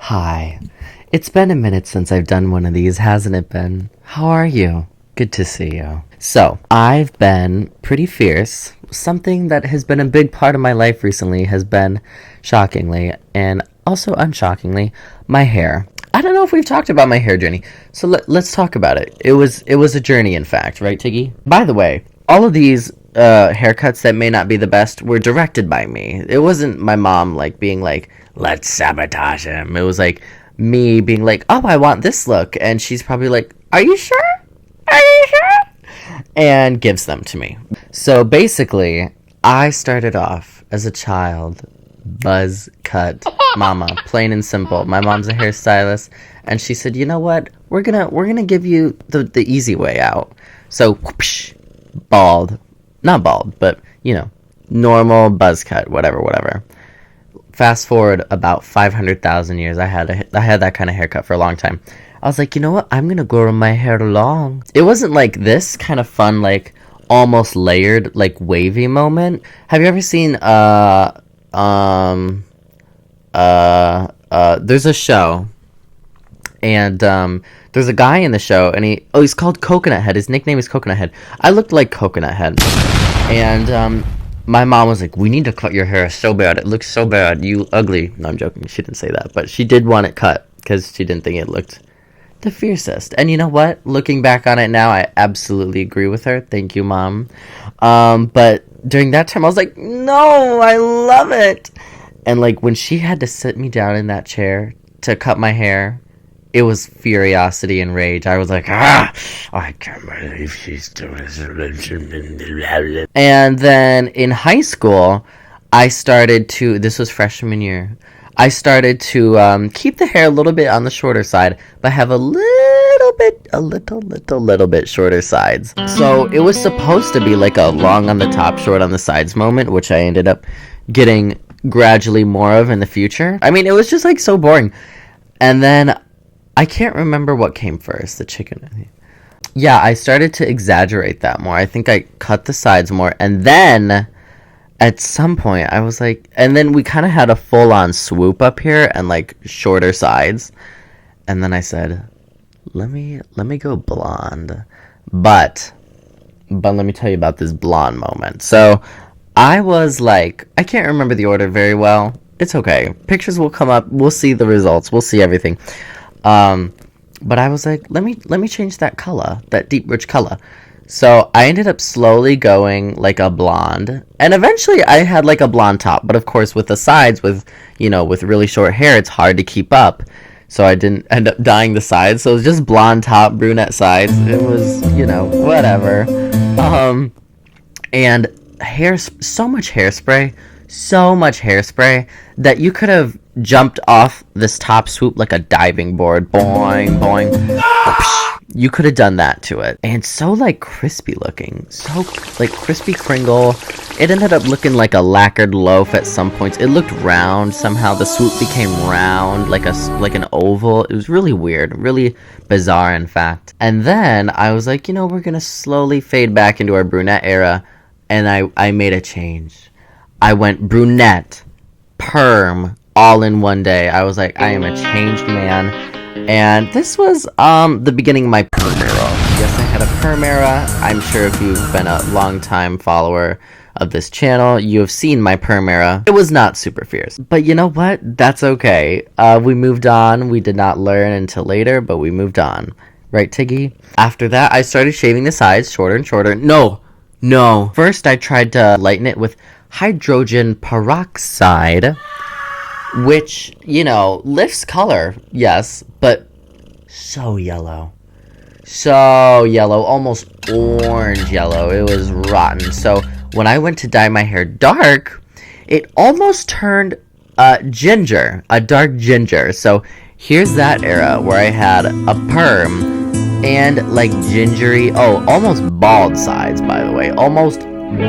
Hi. It's been a minute since I've done one of these, hasn't it been? How are you? Good to see you. So, I've been pretty fierce. Something that has been a big part of my life recently has been, shockingly, and also unshockingly, my hair. I don't know if we've talked about my hair journey, so let's talk about it. It was a journey, in fact, right, Tiggy? By the way, all of these haircuts that may not be the best were directed by me. It wasn't my mom being like, let's sabotage him. It was like me being like, oh, I want this look, and she's probably like, are you sure? Are you sure? And gives them to me. So basically, I started off as a child buzz cut mama, plain and simple. My mom's a hairstylist, and she said, you know what, we're gonna give you the easy way out. So whoosh, bald, not bald, but normal buzz cut, whatever. Fast forward about 500,000 years, I had that kind of haircut for a long time. I was like, you know what, I'm gonna grow my hair long. It wasn't like this kind of fun, almost layered, wavy moment. Have you ever seen there's a show, and there's a guy in the show, and he's called Coconut Head. His nickname is Coconut Head. I looked like Coconut Head, and my mom was like, we need to cut your hair so bad, it looks so bad, you ugly. No, I'm joking, she didn't say that, but she did want it cut because she didn't think it looked the fiercest. And you know what, looking back on it now, I absolutely agree with her. Thank you, Mom. But during that time I was like, no, I love it. And when she had to sit me down in that chair to cut my hair, it was furiosity and rage. I was like, I can't believe she's doing this. And then in high school, this was freshman year, I started to keep the hair a little bit on the shorter side, but have a little bit shorter sides. So it was supposed to be like a long on the top, short on the sides moment, which I ended up getting gradually more of in the future. I mean, it was just so boring. And then I can't remember what came first, the chicken. Yeah, I started to exaggerate that more. I think I cut the sides more, and then at some point I was like, and then we kind of had a full-on swoop up here and shorter sides, and then I said, let me go blonde. But let me tell you about this blonde moment. So I was I can't remember the order very well. It's okay. Pictures will come up. We'll see the results. We'll see everything. But I was like, let me change that color, that deep rich color. So I ended up slowly going a blonde, and eventually I had a blonde top. But of course, with the sides, with really short hair, it's hard to keep up. So I didn't end up dyeing the sides. So it was just blonde top, brunette sides. It was, whatever. And so much hairspray that you could have jumped off this top swoop like a diving board. Boing, boing. You could have done that to it. And so crispy looking. So crispy Kringle. It ended up looking like a lacquered loaf at some points. It looked round. Somehow the swoop became round, like an oval. It was really weird. Really bizarre, in fact. And then I was like, we're gonna slowly fade back into our brunette era. And I made a change. I went brunette, perm, all in one day. I was like, I am a changed man. And this was the beginning of my perm era. Yes, I had a perm era. I'm sure if you've been a long-time follower of this channel, you have seen my perm era. It was not super fierce. But you know what? That's okay. We moved on. We did not learn until later, but we moved on. Right, Tiggy? After that, I started shaving the sides shorter and shorter. No. First, I tried to lighten it with hydrogen peroxide, which, lifts color, yes, but so yellow, almost orange yellow. It was rotten. So when I went to dye my hair dark, it almost turned ginger, a dark ginger. So here's that era where I had a perm and gingery, almost bald sides, by the way, almost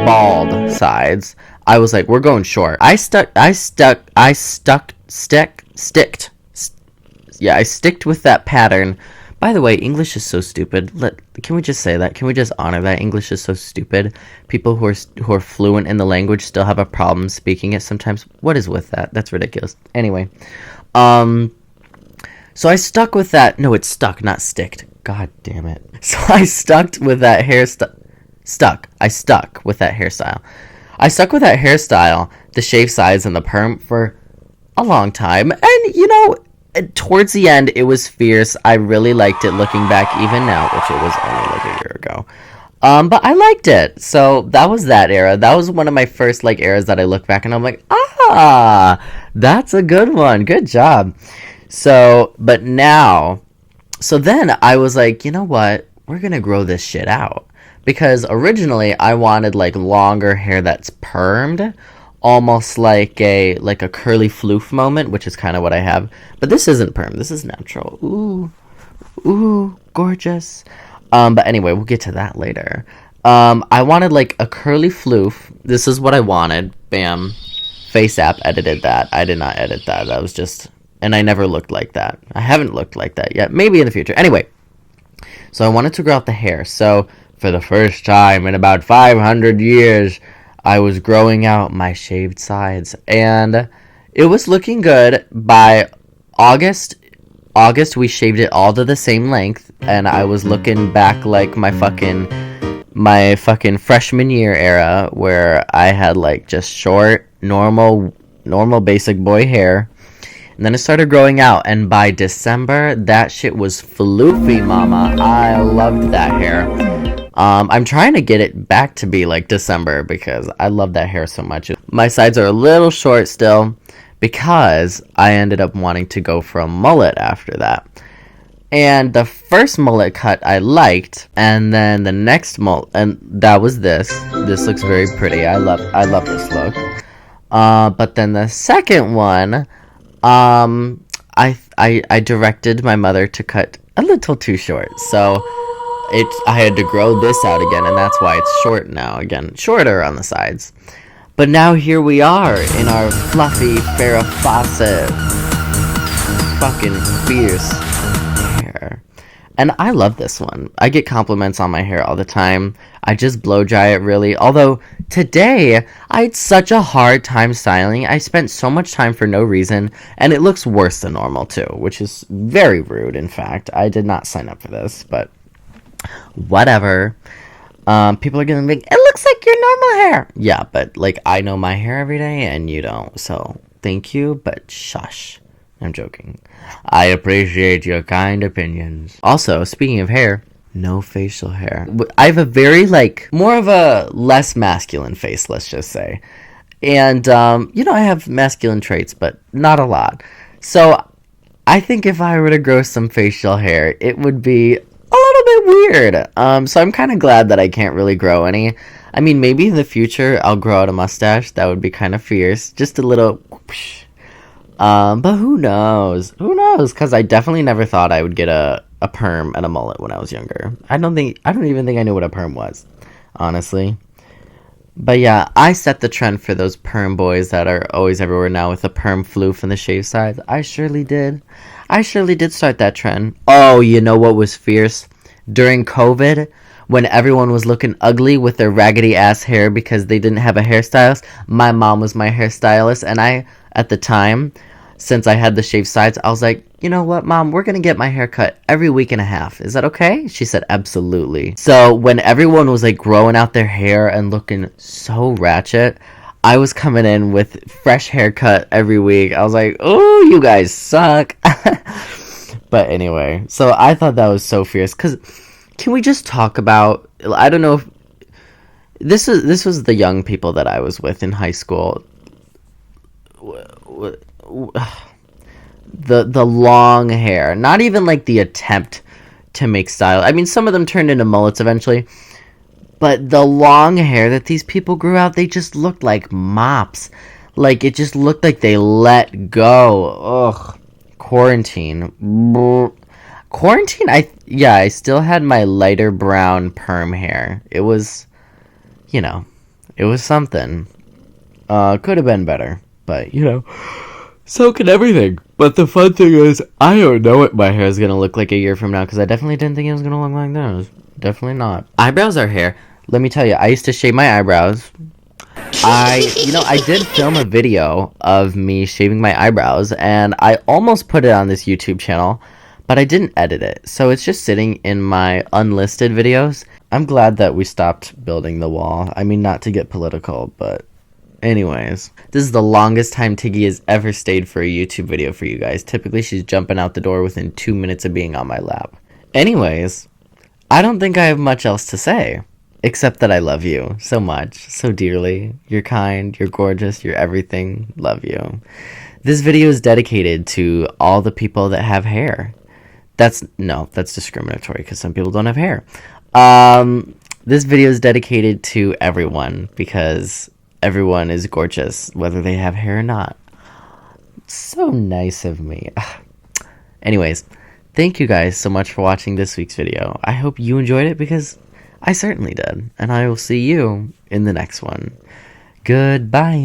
bald sides. I was like, we're going short. I sticked with that pattern. By the way, English is so stupid. Can we just say that? Can we just honor that? English is so stupid. People who are fluent in the language still have a problem speaking it sometimes. What is with that? That's ridiculous. Anyway, So I stuck with that. No, it's stuck, not sticked. God damn it. So I stuck with that I stuck with that hairstyle. I stuck with that hairstyle, the shave sides and the perm for a long time. And, you know, towards the end, it was fierce. I really liked it looking back, even now, which it was only like a year ago. But I liked it. So that was that era. That was one of my first like eras that I look back and I'm like, that's a good one. Good job. So, but now, so then I was like, you know what? We're gonna grow this shit out. Because originally I wanted like longer hair that's permed, almost like a curly floof moment, which is kind of what I have. But this isn't perm. This is natural. Ooh, gorgeous. But anyway, we'll get to that later. I wanted like a curly floof. This is what I wanted. Bam. Face app edited that. I did not edit that. That was just, and I never looked like that. I haven't looked like that yet. Maybe in the future. Anyway, so I wanted to grow out the hair. So for the first time in about 500 years, I was growing out my shaved sides, and it was looking good. By August, we shaved it all to the same length, and I was looking back like my fucking freshman year era, where I had like just short, normal basic boy hair. And then it started growing out, and by December, that shit was floofy, mama. I loved that hair. I'm trying to get it back to be like December because I love that hair so much. My sides are a little short still because I ended up wanting to go for a mullet after that. And the first mullet cut I liked, and then the next mullet, and that was this. This looks very pretty. I love this look. But then the second one, I directed my mother to cut a little too short, so I had to grow this out again, and that's why it's short now again, shorter on the sides. But now here we are in our fluffy Farrah Fawcett, fucking fierce hair, and I love this one. I get compliments on my hair all the time. I just blow dry it really. Although today I had such a hard time styling. I spent so much time for no reason, and it looks worse than normal too, which is very rude. In fact, I did not sign up for this, but whatever. People are gonna be like, it looks like your normal hair. Yeah, but like I know my hair every day and you don't, so thank you, but shush. I'm joking. I appreciate your kind opinions. Also, speaking of hair, no facial hair. I have a very more of a less masculine face, let's just say. And I have masculine traits, but not a lot. So I think if I were to grow some facial hair, it would be a little bit weird. So I'm kind of glad that I can't really grow any. I mean, maybe in the future I'll grow out a mustache. That would be kind of fierce. Just a little whoosh. But who knows? Who knows? Because I definitely never thought I would get a perm and a mullet when I was younger. I don't even think I knew what a perm was, honestly. But yeah, I set the trend for those perm boys that are always everywhere now with the perm floof and the shave sides. I surely did. I surely did start that trend. Oh, you know what was fierce? During COVID, when everyone was looking ugly with their raggedy ass hair because they didn't have a hairstylist, my mom was my hairstylist, and I, at the time, since I had the shaved sides, I was like, you know what, Mom, we're gonna get my hair cut every week and a half. Is that okay? She said, absolutely. So when everyone was like growing out their hair and looking so ratchet, I was coming in with fresh haircut every week. I was like, oh, you guys suck. But anyway, so I thought that was so fierce. Because can we just talk about, I don't know if, this was the young people that I was with in high school. The long hair, not even like the attempt to make style. I mean, some of them turned into mullets eventually, but the long hair that these people grew out, they just looked like mops. Like, it just looked like they let go. Ugh. Quarantine, I still had my lighter brown perm hair. It was, it was something. Could have been better, but so can everything. But the fun thing is, I don't know what my hair is going to look like a year from now, because I definitely didn't think it was going to look like this. Definitely not. Eyebrows are hair. Let me tell you, I used to shave my eyebrows. I did film a video of me shaving my eyebrows, and I almost put it on this YouTube channel, but I didn't edit it. So it's just sitting in my unlisted videos. I'm glad that we stopped building the wall. I mean, not to get political, but anyways. This is the longest time Tiggy has ever stayed for a YouTube video for you guys. Typically, she's jumping out the door within 2 minutes of being on my lap. Anyways, I don't think I have much else to say. Except that I love you so much, so dearly. You're kind, you're gorgeous, you're everything. Love you. This video is dedicated to all the people that have hair. That's discriminatory because some people don't have hair. This video is dedicated to everyone because everyone is gorgeous, whether they have hair or not. So nice of me. Anyways, thank you guys so much for watching this week's video. I hope you enjoyed it because I certainly did. And I will see you in the next one. Goodbye.